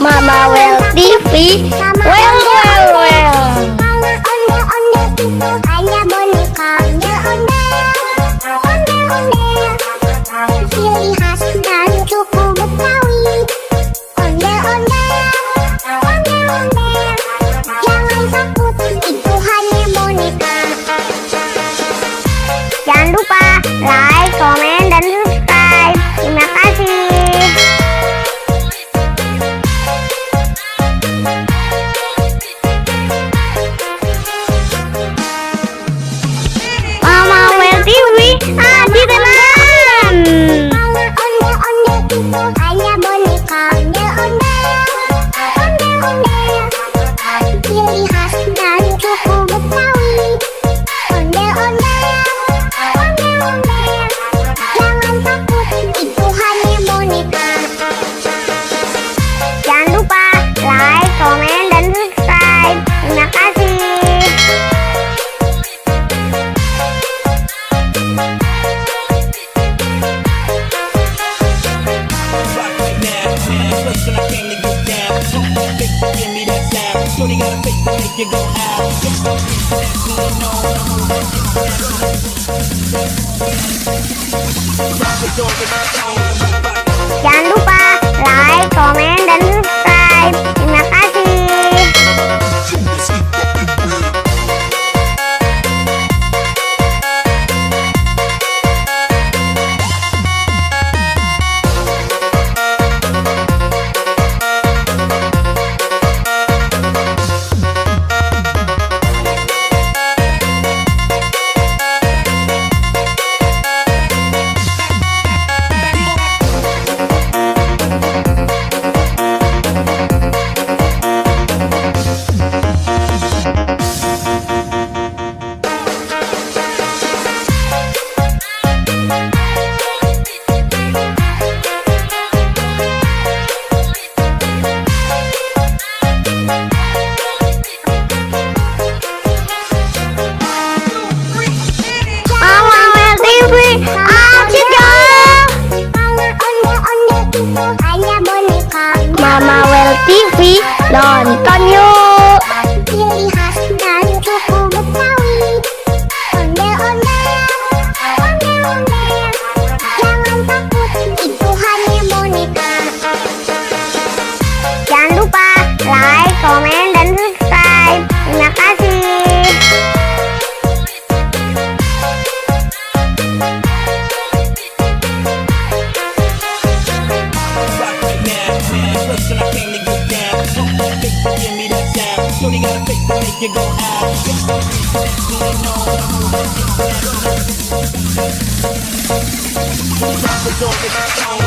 Mama Well TV. Well, well, well. Ondel-ondel itu hanya boneka. Ondel-ondel, ciri khas dan suku Betawi. Ondel-ondel, jangan takut, itu hanya boneka. Jangan lupa like, komen, dan subscribe. Terima kasih. Mama Well TV, Adi tenan. Ondel-ondel itu hanya boneka. Ondel-ondel, ciri khas dan suku Betawi. Ondel-ondel, jangan takut, itu hanya boneka. Jangan lupa like, komen, dan subscribe. Terima kasih. Jangan lupa like, komen, dan subscribe. Terima kasih. Mama Well TV, nonton yuk. Ciri khas dan suku Betawi. Ondel-ondel, jangan takut, itu hanya boneka. Jangan lupa like, komen, dan subscribe. Terima kasih. Shorty got a face to make you go out.